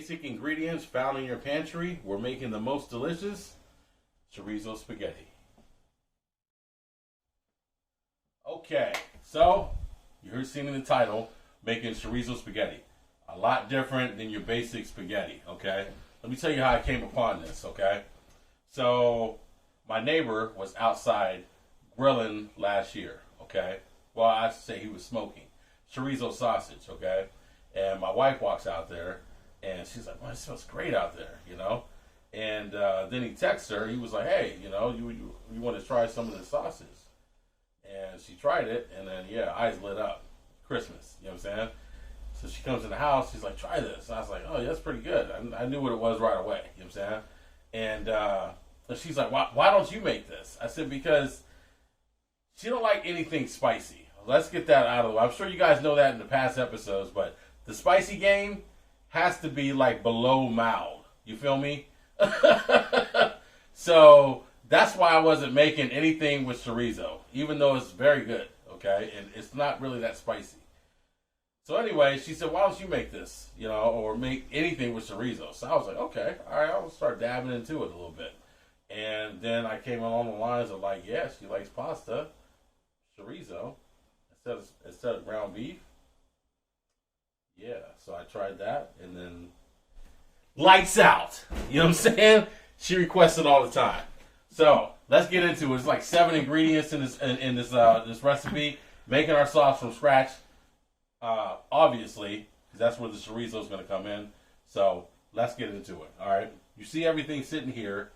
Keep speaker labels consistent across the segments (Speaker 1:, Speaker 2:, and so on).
Speaker 1: basic ingredients found in your pantry. We're making the most delicious chorizo spaghetti. Okay, so you're seeing in the title, making chorizo spaghetti. A lot different than your basic spaghetti, okay? Let me tell you how I came upon this, okay? So, my neighbor was outside grilling last year, okay? Well, I should say he was smoking chorizo sausage, okay? And my wife walks out there, and she's like, "Well, it smells great out there," you know? And then he texts her. He was like, "Hey, you know, you want to try some of this sausage?" And she tried it, and then, yeah, eyes lit up. Christmas, you know what I'm saying? So she comes in the house. She's like, "Try this." And I was like, "Oh, yeah, that's pretty good." I knew what it was right away, you know what I'm saying? And she's like, why don't you make this? I said, because she don't like anything spicy. Let's get that out of the way. I'm sure you guys know that in the past episodes, but the spicy game has to be like below mild. You feel me? So that's why I wasn't making anything with chorizo, even though it's very good, okay? And it's not really that spicy. So anyway, she said, "Why don't you make this, you know, or make anything with chorizo?" So I was like, "Okay, all right, I'll start dabbing into it a little bit." And then I came along the lines of like, yeah, she likes pasta, chorizo, instead of ground beef. Yeah, so I tried that, and then lights out. You know what I'm saying? She requests it all the time. So let's get into it. It's like 7 ingredients in this recipe. Making our sauce from scratch, obviously, because that's where the chorizo is going to come in. So let's get into it. All right. You see everything sitting here.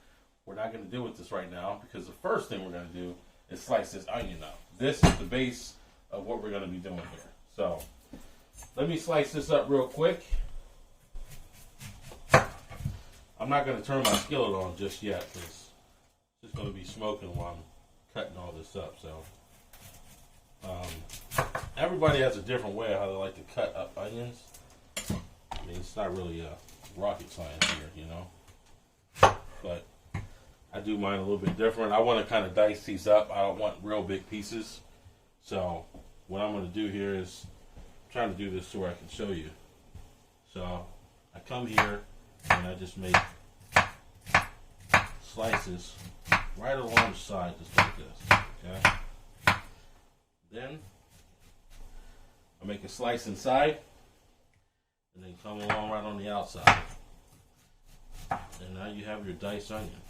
Speaker 1: We're not going to deal with this right now because the first thing we're going to do is slice this onion up. This is the base of what we're going to be doing here. So let me slice this up real quick. I'm not going to turn my skillet on just yet because it's just going to be smoking while I'm cutting all this up. So everybody has a different way of how they like to cut up onions. I mean, it's not really rocket science here, you know. But I do mine a little bit different. I want to kind of dice these up. I don't want real big pieces. So what I'm going to do here is I'm trying to do this so where I can show you. So I come here and I just make slices right along the side, just like this. Okay. Then I make a slice inside and then come along right on the outside. And now you have your diced onion.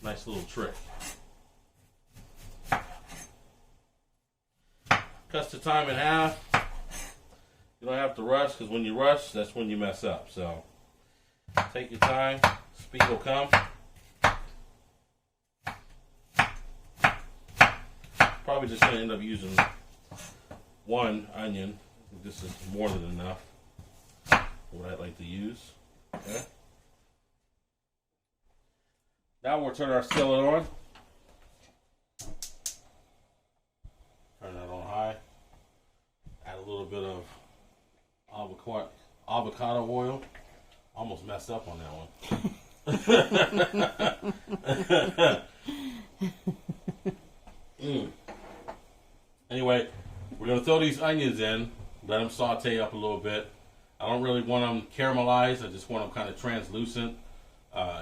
Speaker 1: Nice little trick. Cuts the time in half. You don't have to rush because when you rush, that's when you mess up. So take your time. Speed will come. Probably just going to end up using one onion. I think this is more than enough for what I'd like to use. Okay. Now we'll turn our skillet on. Turn that on high. Add a little bit of avocado oil. Almost messed up on that one. Anyway, we're going to throw these onions in. Let them saute up a little bit. I don't really want them caramelized. I just want them kind of translucent.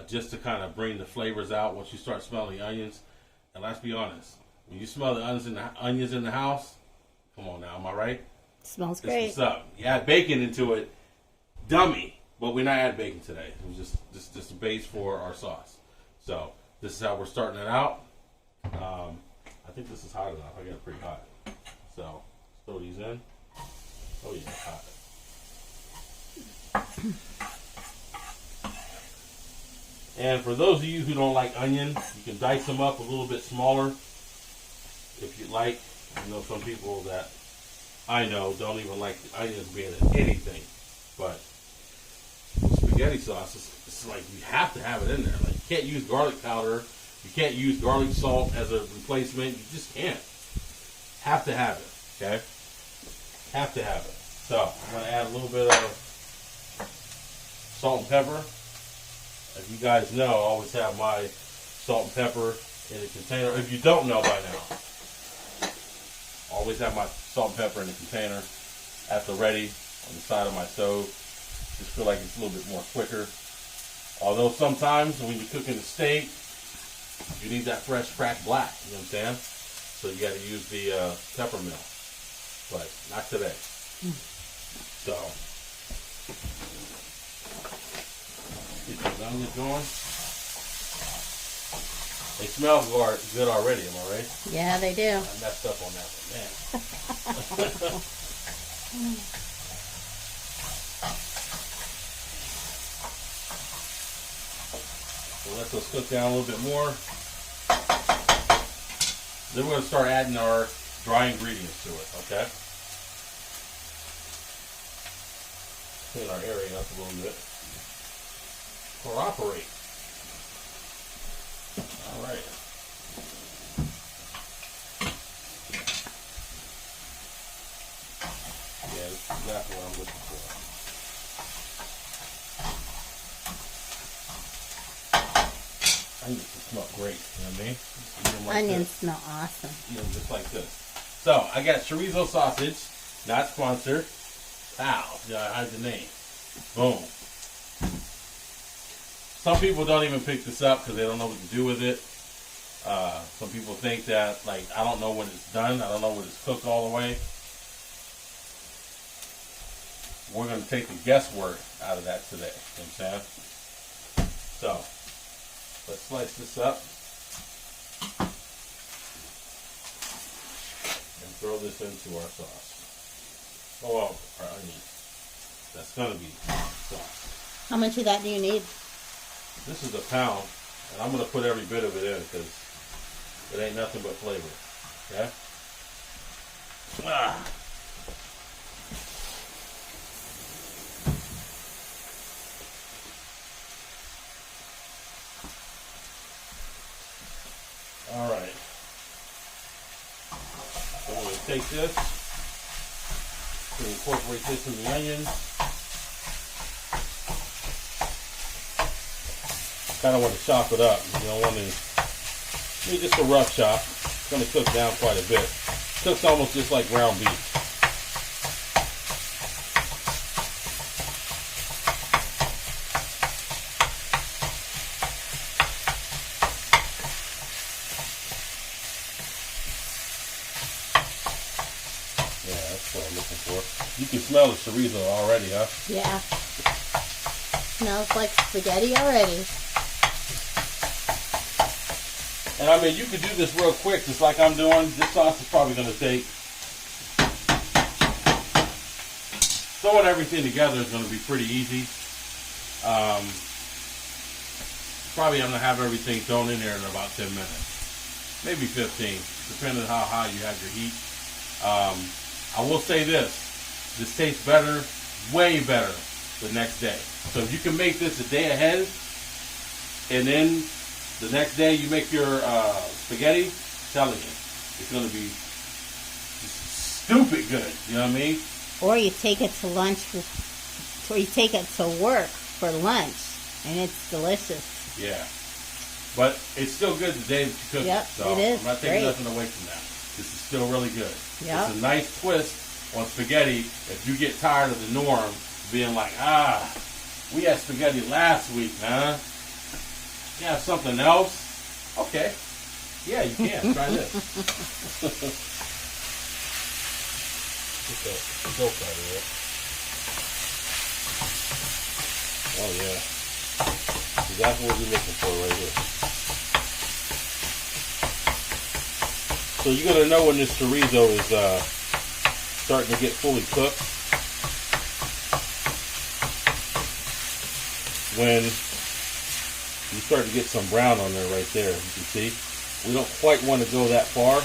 Speaker 1: Just to kind of bring the flavors out once you start smelling the onions. And let's be honest, when you smell the onions in the house, come on now, am I right?
Speaker 2: Smells great.
Speaker 1: What's up? You add bacon into it, dummy. But we're not adding bacon today. It was just a base for our sauce. So this is how we're starting it out. I think this is hot enough. I got it pretty hot. So let's throw these in. Oh yeah, it's hot. And for those of you who don't like onion, you can dice them up a little bit smaller if you like. I know some people that I know don't even like the onions being in anything. But spaghetti sauce, it's like you have to have it in there. Like you can't use garlic powder. You can't use garlic salt as a replacement. You just can't. Have to have it. Okay? Have to have it. So I'm going to add a little bit of salt and pepper. As you guys know, I always have my salt and pepper in a container. If you don't know by now, always have my salt and pepper in a container at the ready on the side of my stove. Just feel like it's a little bit more quicker. Although sometimes when you're cooking a steak, you need that fresh cracked black. You know what I'm saying? So you got to use the peppermill, but not today. So get those onions going. They smell good already, am I right?
Speaker 2: Yeah, they do.
Speaker 1: I messed up on that one, man. So let those cook down a little bit more. Then we're going to start adding our dry ingredients to it, okay? Clean our area up a little bit. Cooperate. All right. Yeah, that's exactly what I'm looking for. Onions smell great, you know what I mean? Eat them like
Speaker 2: Onions
Speaker 1: this.
Speaker 2: smell awesome.
Speaker 1: Eat them just like this. So, I got chorizo sausage, not sponsored. Pow, yeah, hide the name. Boom. Some people don't even pick this up because they don't know what to do with it. Some people think that, like, I don't know when it's done. I don't know when it's cooked all the way. We're going to take the guesswork out of that today. You know what I'm saying? So, let's slice this up. And throw this into our sauce. Oh, well, our onions. That's going to be sauce.
Speaker 2: How much of that do you need?
Speaker 1: This is a pound, and I'm going to put every bit of it in because it ain't nothing but flavor. Okay? Ah. All right. So we're going to take this and incorporate this in the onions. Kind of want to chop it up. You don't want to, maybe just a rough chop. It's going to cook down quite a bit. Cooks almost just like ground beef. Yeah, that's what I'm looking for. You can smell the chorizo already, huh?
Speaker 2: Yeah. Smells like spaghetti already.
Speaker 1: And I mean, you could do this real quick, just like I'm doing. This sauce is probably going to take. Throwing everything together is going to be pretty easy. Probably I'm going to have everything thrown in there in about 10 minutes. Maybe 15, depending on how high you have your heat. I will say this. This tastes better, way better, the next day. So if you can make this a day ahead, and then the next day you make your spaghetti, I'm telling you, it's going to be stupid good. You know what I mean?
Speaker 2: Or you take it to lunch, or you take it to work for lunch, and it's delicious.
Speaker 1: Yeah. But it's still good the day that you cook
Speaker 2: Yep,
Speaker 1: it. So
Speaker 2: it is.
Speaker 1: I'm not taking
Speaker 2: Great.
Speaker 1: nothing away from that. This is still really good.
Speaker 2: Yep.
Speaker 1: It's a nice twist on spaghetti if you get tired of the norm being like, we had spaghetti last week, man. You have something else? Okay. Yeah, you can. Try this. Get that silk out of there. Oh, yeah. Exactly what you're looking for right here. So you're going to know when this chorizo is starting to get fully cooked. When you start to get some brown on there right there. You can see. We don't quite want to go that far.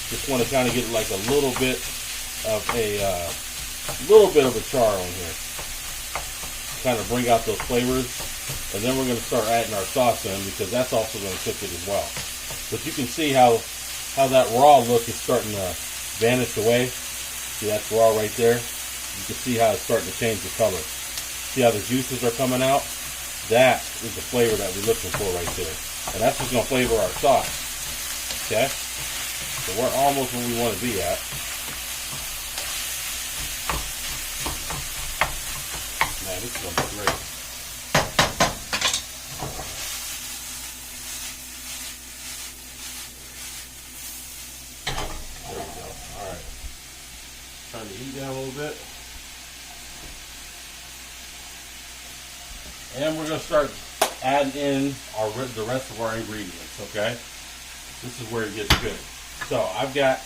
Speaker 1: Just want to kind of get like a little bit of a char on here. Kind of bring out those flavors. And then we're going to start adding our sauce in because that's also going to cook it as well. But you can see how that raw look is starting to vanish away. See, that's raw right there. You can see how it's starting to change the color. See how the juices are coming out? That is the flavor that we're looking for right there. And that's what's going to flavor our sauce. Okay? So we're almost where we want to be at. this is gonna be great. There we go. All right. Turn the heat down a little bit. And we're gonna start adding in the rest of our ingredients. Okay. This is where it gets good. So I've got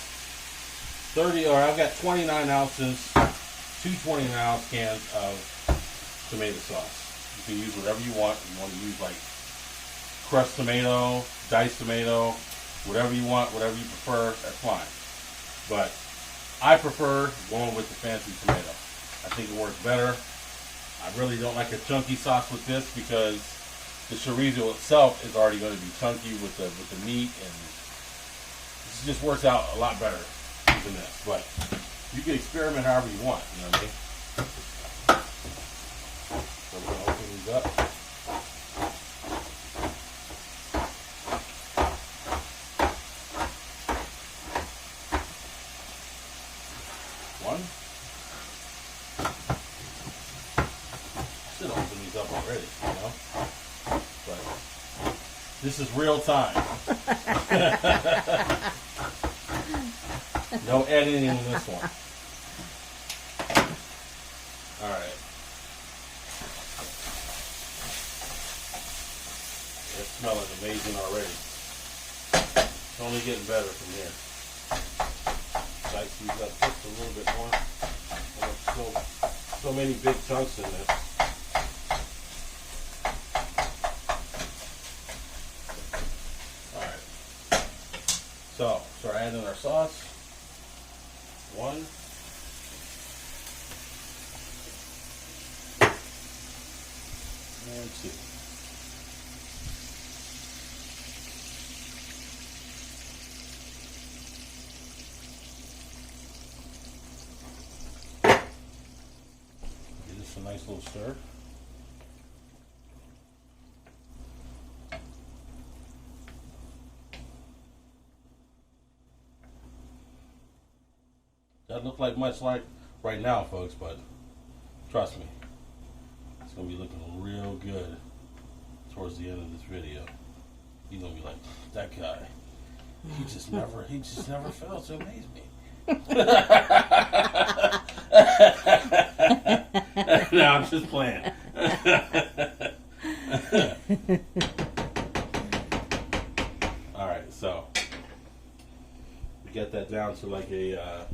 Speaker 1: 29 ounces, two 29-ounce cans of tomato sauce. You can use whatever you want. You want to use like crushed tomato, diced tomato, whatever you want, whatever you prefer, that's fine. But I prefer going with the fancy tomato. I think it works better. I really don't like a chunky sauce with this because the chorizo itself is already going to be chunky with the meat, and this just works out a lot better using this. But you can experiment however you want, you know what I mean? So we're going to open these up. One. I should open these up already, you know? But this is real time. No editing in this one. Alright. It's smelling amazing already. It's only getting better from here. Dice these up just a little bit more. So many big chunks in this. Alright. So, start adding our sauce. One. And two. Give this a nice little stir. Doesn't look like much like right now, folks, but trust me, it's gonna be looking real good towards the end of this video. You're gonna be like, that guy, he just never fails to amaze me. No, I'm just playing. Alright, so we get that down to like a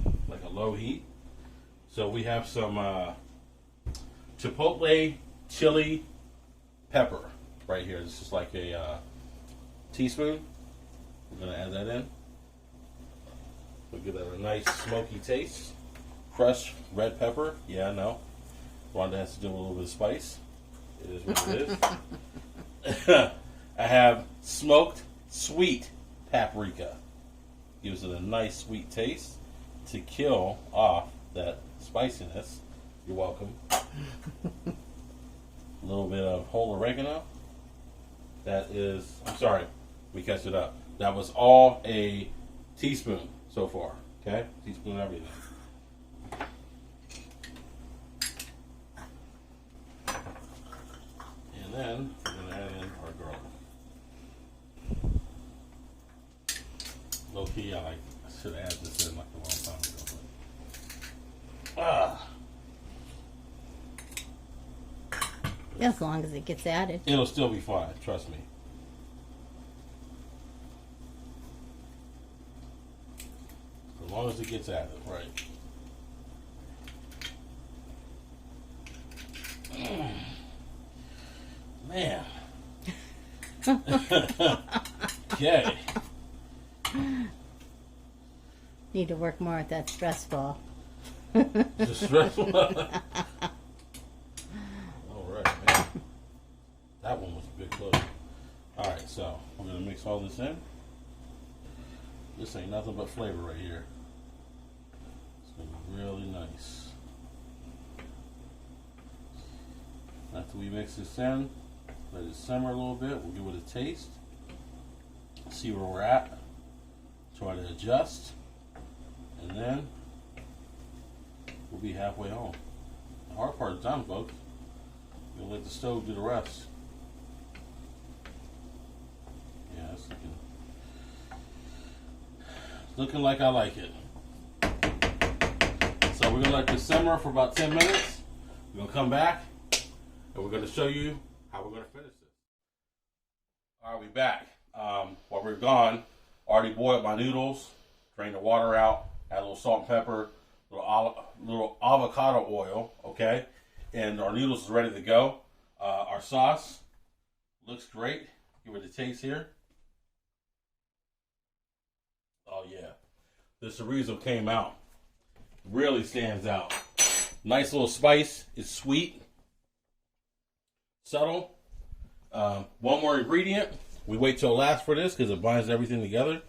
Speaker 1: low heat. So we have some chipotle chili pepper right here. This is like a teaspoon. We're gonna add that in. We'll give that a nice smoky taste. Crushed red pepper. Yeah, I know. Rhonda has to do a little bit of spice. It is what it is. I have smoked sweet paprika. Gives it a nice sweet taste to kill off that spiciness. You're welcome. A little bit of whole oregano. That is, I'm sorry, we catch it up. That was all a teaspoon so far. Okay? Teaspoon of everything. And then we're going to add in our garlic. Low key, I should have added this in like a long time ago. But,
Speaker 2: As long as it gets added.
Speaker 1: it'll still be fine, trust me. As long as it gets added, right. Man. Okay.
Speaker 2: Need to work more at that stress ball.
Speaker 1: Just stressful. All right, man. That one was a big load. All right, so we're gonna mix all this in. This ain't nothing but flavor right here. It's gonna be really nice. After we mix this in, let it simmer a little bit. We'll give it a taste. See where we're at. Try to adjust. And then we'll be halfway home. The hard part is done, folks. You'll let the stove do the rest. Yeah, it's looking like I like it. So we're gonna let this simmer for about 10 minutes. We're gonna come back and we're gonna show you how we're gonna finish this. All right, we back. While we're gone, already boiled my noodles, drained the water out, add a little salt and pepper, little avocado oil, okay? And our noodles is ready to go. Our sauce looks great. Give it a taste here. Oh yeah, the chorizo came out. Really stands out. Nice little spice. It's sweet, subtle. One more ingredient. We wait till last for this because it binds everything together.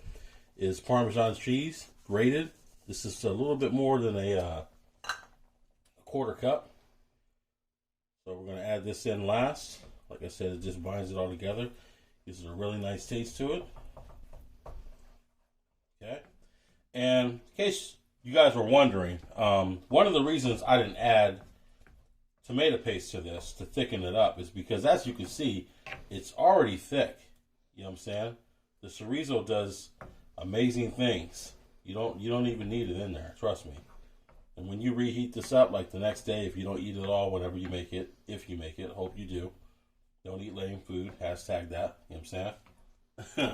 Speaker 1: Is Parmesan cheese grated. This is a little bit more than a quarter cup. So we're going to add this in last. Like I said, it just binds it all together. Gives it a really nice taste to it. Okay. And in case you guys were wondering, one of the reasons I didn't add tomato paste to this to thicken it up is because, as you can see, it's already thick. You know what I'm saying? The chorizo does amazing things. You don't even need it in there. Trust me. And when you reheat this up, like the next day, if you don't eat it all, whenever you make it, if you make it, hope you do. Don't eat lame food. Hashtag that. You know what I'm saying?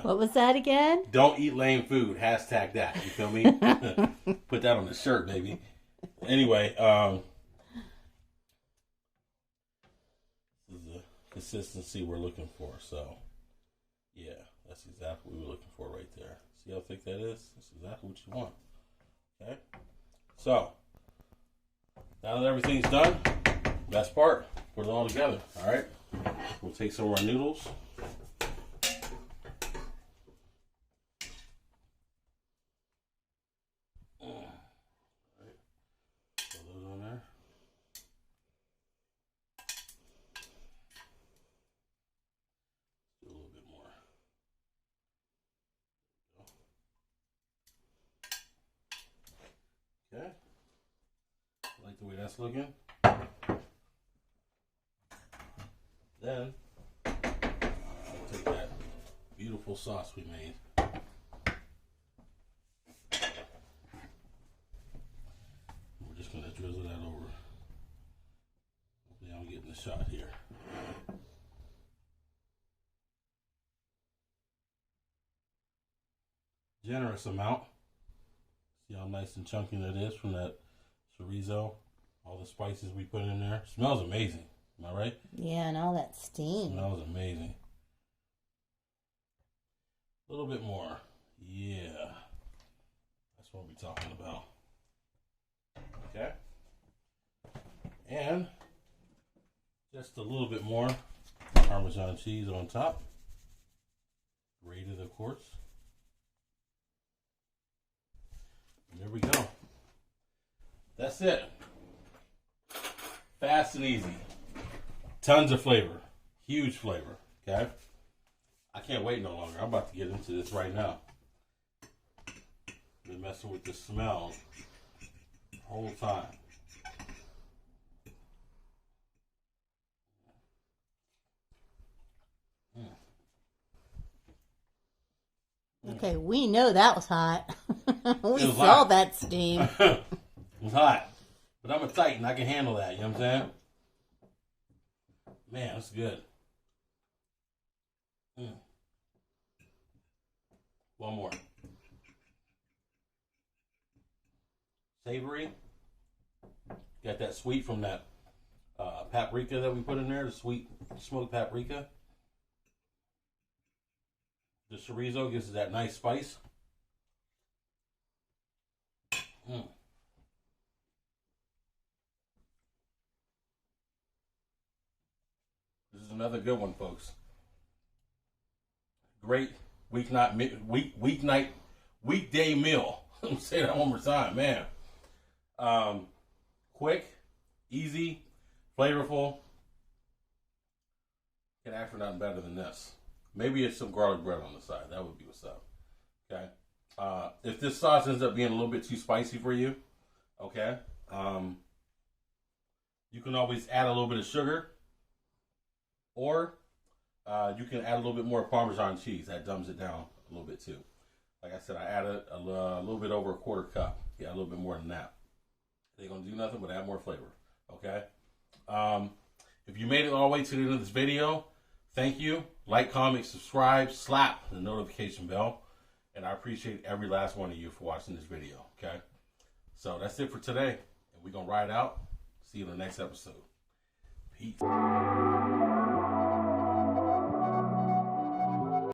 Speaker 2: What was that again?
Speaker 1: Don't eat lame food. Hashtag that. You feel me? Put that on the shirt, baby. Anyway, this is the consistency we're looking for. So, yeah, that's exactly what we were looking for right there. See how thick that is? That's exactly what you want. Okay? So, now that everything's done, best part, put it all together. All right? We'll take some of our noodles. Okay. Like the way that's looking. Then I'll take that beautiful sauce we made. We're just gonna drizzle that over. Hopefully I'm getting the shot here. Generous amount. See how nice and chunky that is from that chorizo. All the spices we put in there. Smells amazing. Am I right?
Speaker 2: Yeah, and all that steam.
Speaker 1: Smells amazing. A little bit more. Yeah. That's what we're talking about. Okay. And just a little bit more Parmesan cheese on top. Grated, of course. And there we go. That's it. Fast and easy. Tons of flavor. Huge flavor. Okay? I can't wait no longer. I'm about to get into this right now. Been messing with the smell the whole time.
Speaker 2: Okay, we know that was hot. We
Speaker 1: was
Speaker 2: saw
Speaker 1: hot.
Speaker 2: that steam.
Speaker 1: It was hot. But I'm a Titan. I can handle that. You know what I'm saying? Man, that's good. One more. Savory. Got that sweet from that paprika that we put in there. The sweet smoked paprika. The chorizo gives it that nice spice. This is another good one, folks. Great weekday meal. Let me say that one more time, man. Quick, easy, flavorful. Can't ask for nothing better than this. Maybe it's some garlic bread on the side. That would be what's up. Okay. If this sauce ends up being a little bit too spicy for you, okay, you can always add a little bit of sugar. Or you can add a little bit more Parmesan cheese. That dumbs it down a little bit too. Like I said, I added a little bit over a quarter cup. Yeah, a little bit more than that. They're going to do nothing but add more flavor. Okay? If you made it all the way to the end of this video, thank you. Like, comment, subscribe, slap the notification bell. And I appreciate every last one of you for watching this video. Okay? So that's it for today. And we're going to ride out. See you in the next episode. Peace.